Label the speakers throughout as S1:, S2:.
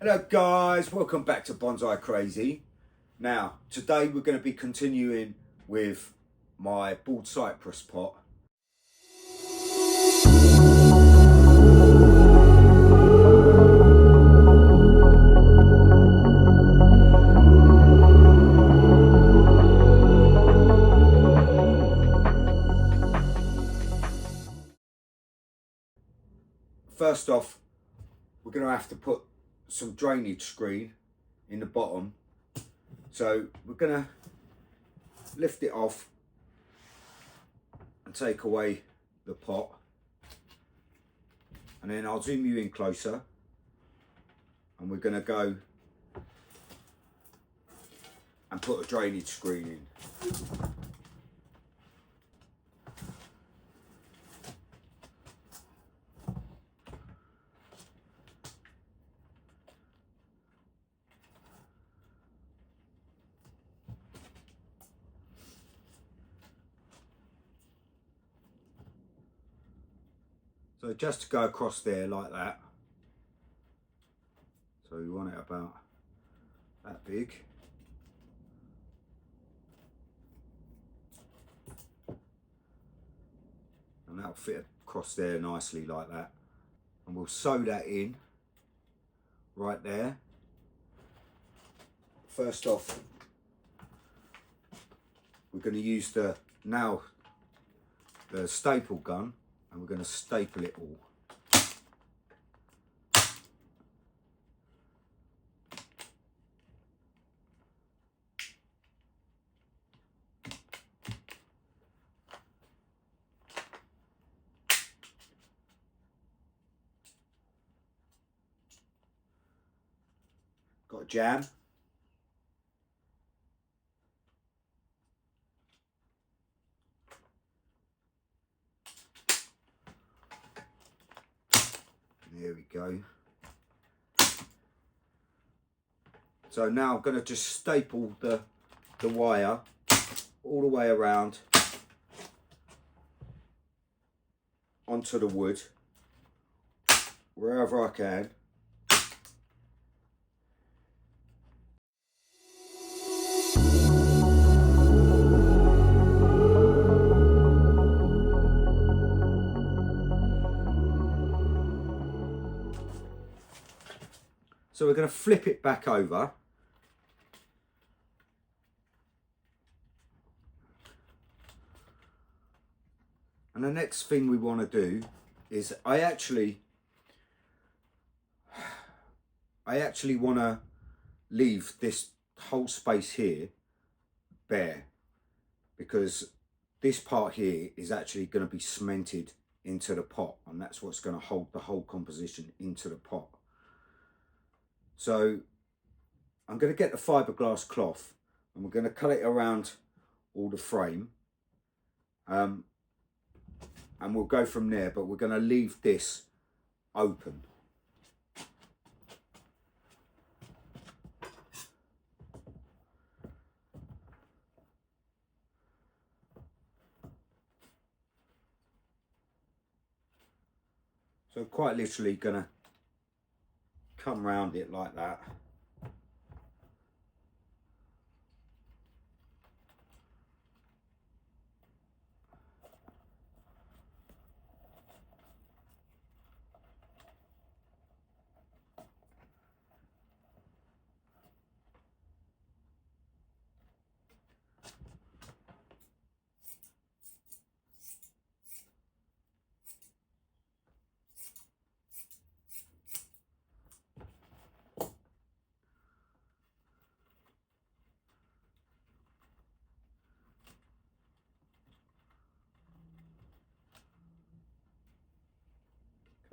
S1: Hello guys, welcome back to Bonsai Crazy. Now, today we're going to be continuing with my bald cypress pot. First off, we're going to have to put some drainage screen in the bottom. So we're going to lift it off and take away the pot. And then I'll zoom you in closer. And we're going to go and put a drainage screen in. So just to go across there like that. So we want it about that big. And that'll fit across there nicely like that. And we'll sew that in right there. First off, we're going to use the staple gun, and we're going to staple it all. Got a jam. There we go. So now I'm going to just staple the wire all the way around onto the wood wherever I can. So we're going to flip it back over. And the next thing we want to do is I actually want to leave this whole space here bare, because this part here is actually going to be cemented into the pot, and that's what's going to hold the whole composition into the pot. So I'm going to get the fiberglass cloth and we're going to cut it around all the frame, and we'll go from there, but we're going to leave this open. So quite literally going to come round it like that.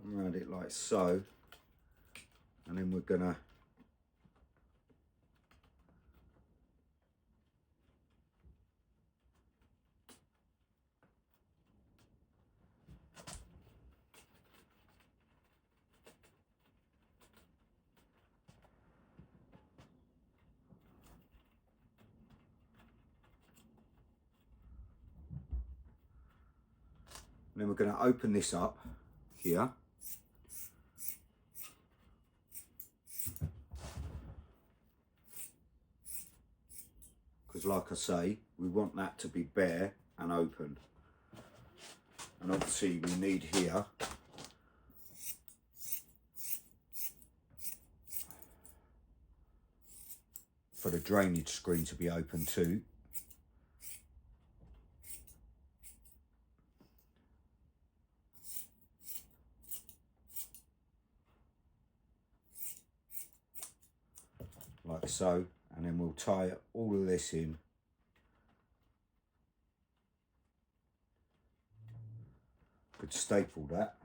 S1: Around it like so, and then we're gonna open this up here. like I say, we want that to be bare and open. And obviously we need here for the drainage screen to be open too. Like so, and then we'll tie all of this in. Could staple that.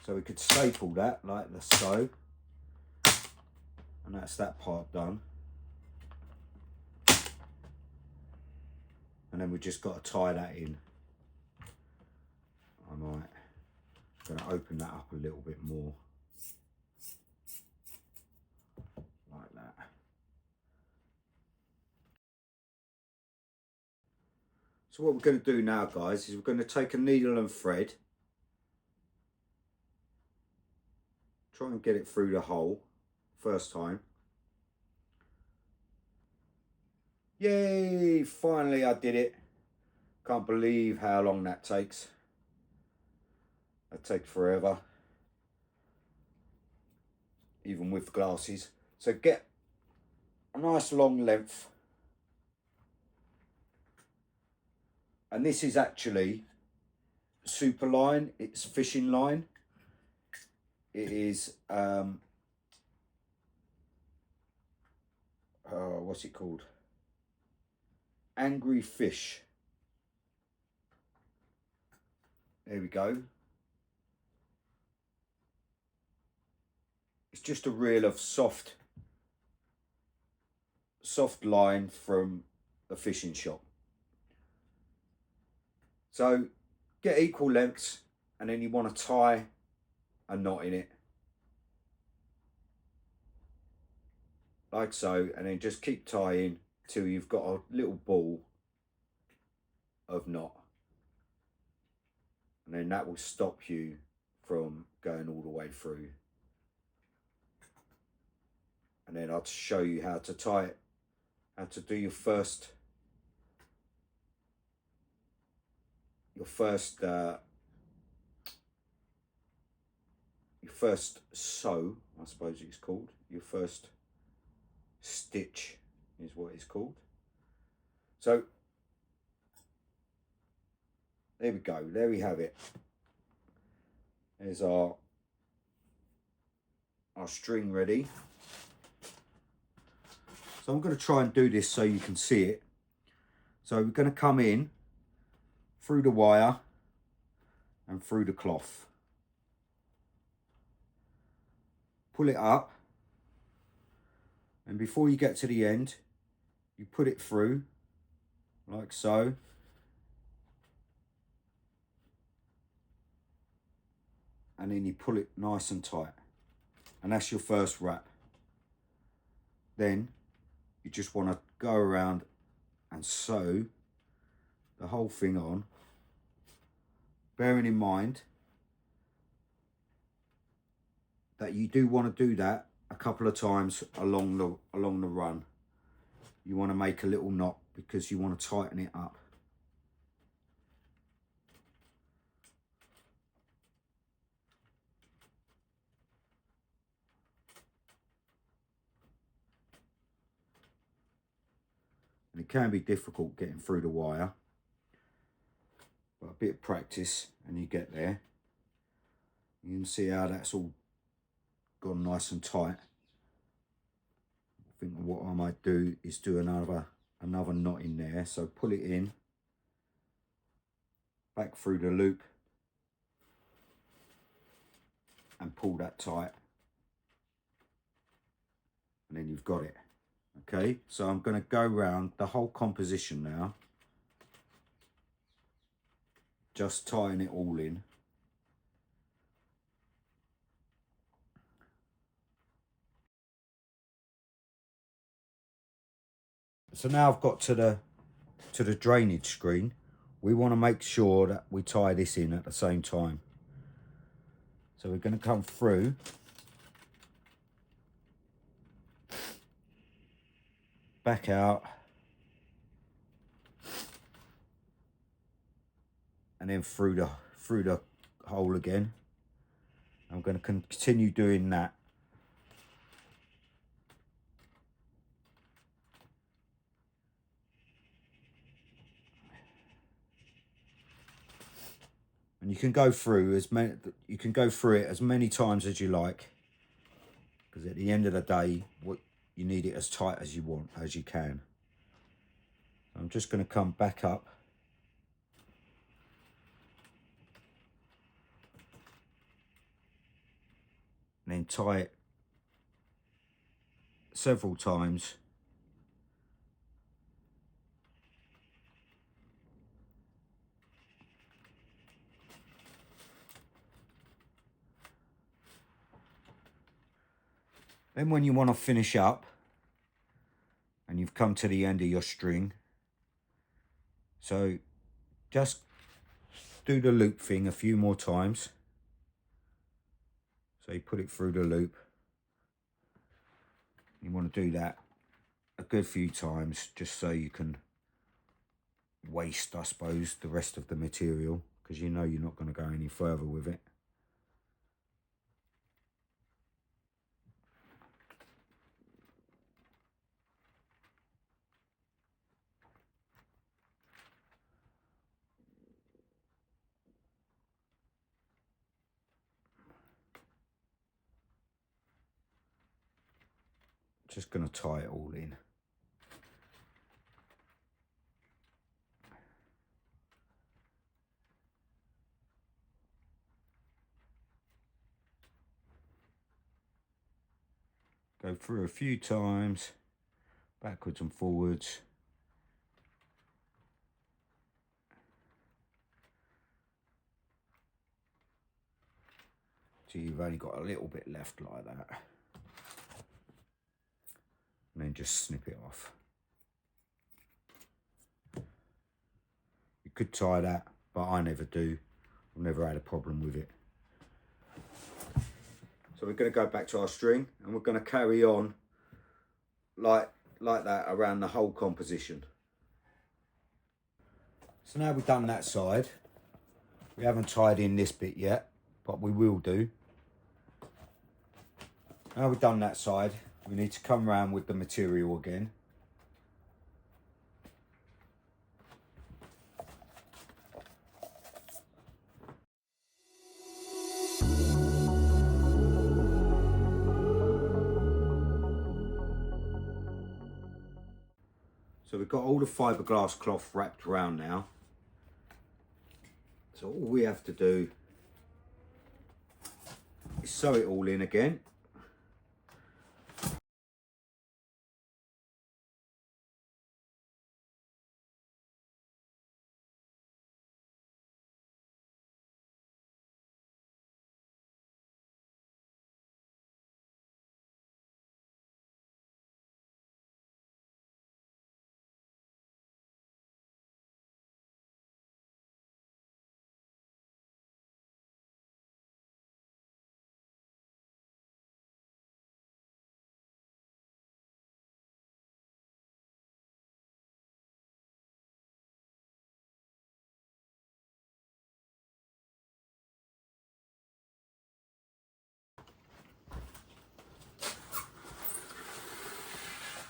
S1: So we could staple that like so, and that's that part done. And then we just got to tie that in. I'm going to open that up a little bit more. Like that. So what we're going to do now, guys, is we're going to take a needle and thread. Try and get it through the hole first time. Yay! Finally I did it. Can't believe how long that takes. That takes forever. Even with glasses. So get a nice long length. And this is actually super line. It's fishing line. It is what's it called? Angry Fish. There we go. It's just a reel of soft line from a fishing shop. So get equal lengths, and then you want to tie a knot in it. Like so, and then just keep tying till you've got a little ball of knot. And then that will stop you from going all the way through. And then I'll show you how to tie it, how to do your first sew, I suppose it's called. Your first stitch is what it's called. So there we go, there we have it. There's our string ready. So I'm going to try and do this so you can see it. So we're going to come in through the wire and through the cloth. Pull it up, and before you get to the end, you put it through like so. And then you pull it nice and tight. And that's your first wrap. Then you just want to go around and sew the whole thing on, bearing in mind that you do want to do that a couple of times along the run. You want to make a little knot because you want to tighten it up. And it can be difficult getting through the wire, but a bit of practice and you get there. You can see how that's all gone nice and tight. I think what I might do is do another knot in there. So pull it in, back through the loop, and pull that tight, and then you've got it. Okay, so I'm going to go round the whole composition now, just tying it all in. So now I've got to the drainage screen. We want to make sure that we tie this in at the same time. So we're going to come through back out, and then through the hole again. I'm going to continue doing that. And you can go through it as many times as you like, because at the end of the day, what you need it as tight as you can. I'm just going to come back up and then tie it several times. Then when you want to finish up and you've come to the end of your string, so just do the loop thing a few more times. So you put it through the loop. You want to do that a good few times just so you can waste, I suppose, the rest of the material, because you know you're not going to go any further with it. Just going to tie it all in. Go through a few times, backwards and forwards. So you've only got a little bit left like that. And then just snip it off. You could tie that, but I never do. I've never had a problem with it. So we're going to go back to our string, and we're going to carry on like that around the whole composition. So now we've done that side. We haven't tied in this bit yet, but we will do. Now we've done that side, we need to come round with the material again. So we've got all the fiberglass cloth wrapped around now. So all we have to do is sew it all in again.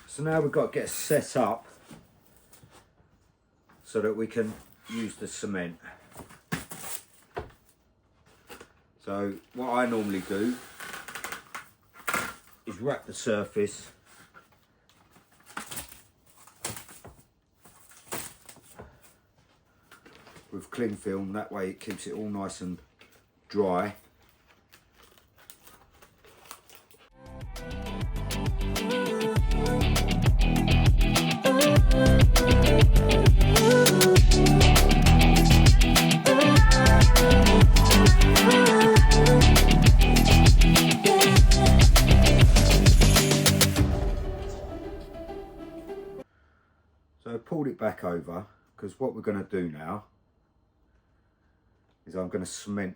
S1: So now we've got to get set up so that we can use the cement. So what I normally do is wrap the surface with cling film, that way it keeps it all nice and dry. So I pulled it back over, because what we're going to do now is I'm going to cement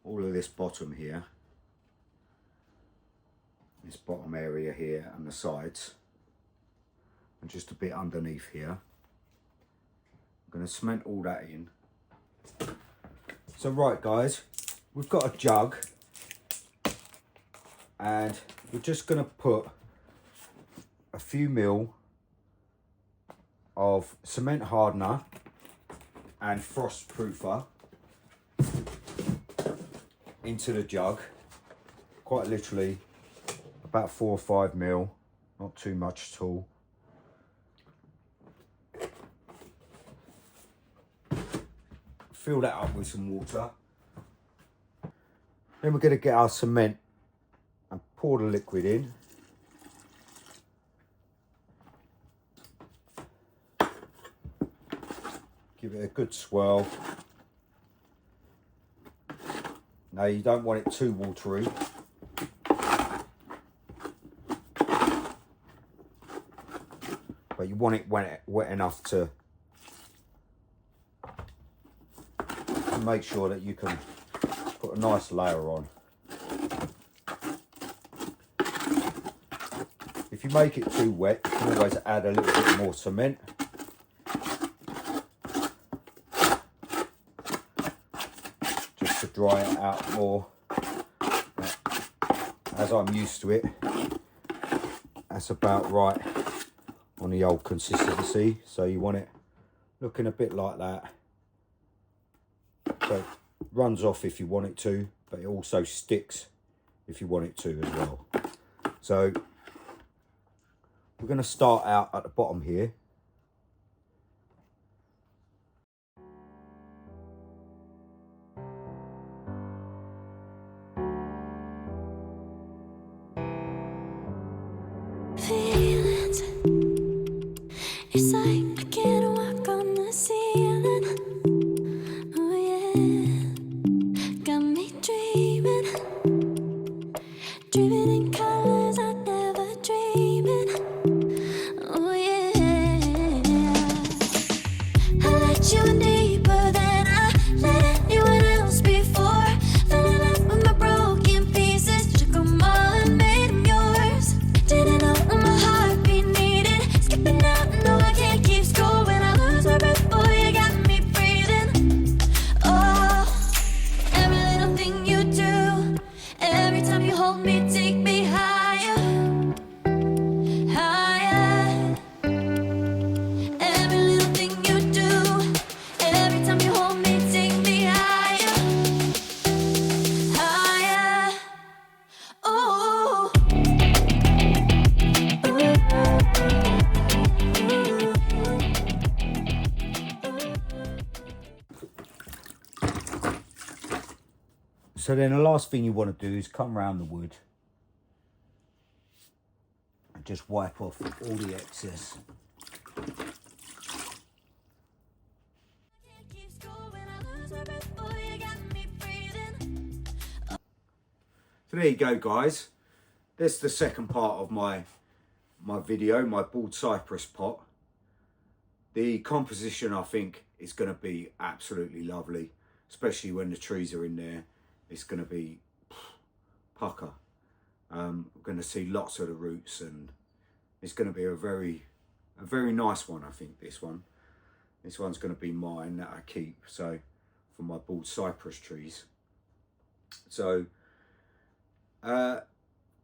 S1: all of this bottom here, this bottom area here and the sides. and just a bit underneath here. I'm going to cement all that in. So right guys, we've got a jug and we're just going to put a few mil of cement hardener and frost proofer into the jug, quite literally about 4 or 5 mil, not too much at all. Fill that up with some water. Then we're going to get our cement and pour the liquid in. Give it a good swirl. Now you don't want it too watery. But you want it wet enough to make sure that you can put a nice layer on. If you make it too wet, you can always add a little bit more cement. Just to dry it out more. As I'm used to it, that's about right on the old consistency. So you want it looking a bit like that. So it runs off if you want it to, but it also sticks if you want it to as well. So we're going to start out at the bottom here.
S2: Feelings, it's like I can't walk on the ceiling. Oh yeah, got me dreaming, dreaming in colors I never dreamed in. Oh yeah, I let you in deeper than I let anyone else before. Fell in love with my broken pieces, took 'em all and made 'em yours. Didn't know what my heartbeat needed, skipping out, no I can't keep score. When I lose my breath, boy, you got me breathing. Oh, every little thing you do, every time you hold me, take me higher, higher. Every little thing you do, every time you hold me, take me higher, higher. Oh.
S1: So then the last thing you want to do is come around the wood and just wipe off all the excess. So there you go guys, that's the second part of my video, my bald cypress pot. The composition I think is going to be absolutely lovely, especially when the trees are in there. It's going to be pucker. We're going to see lots of the roots and it's going to be a very nice one. I think this one's going to be mine that I keep, so for my bald cypress trees. So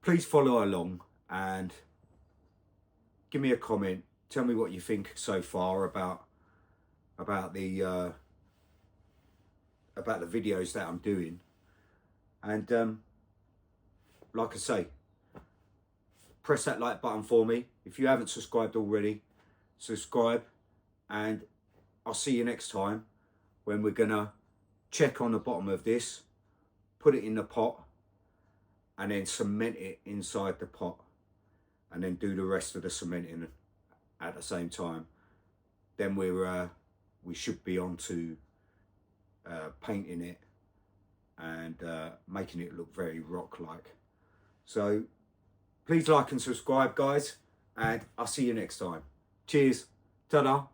S1: please follow along and give me a comment. Tell me what you think so far about the videos that I'm doing. And like I say, press that like button for me. If you haven't subscribed already, subscribe, and I'll see you next time when we're gonna check on the bottom of this, put it in the pot, and then cement it inside the pot, and then do the rest of the cementing at the same time. Then we should be on to painting it and making it look very rock-like. So please like and subscribe guys, and I'll see you next time. Cheers, ta-da.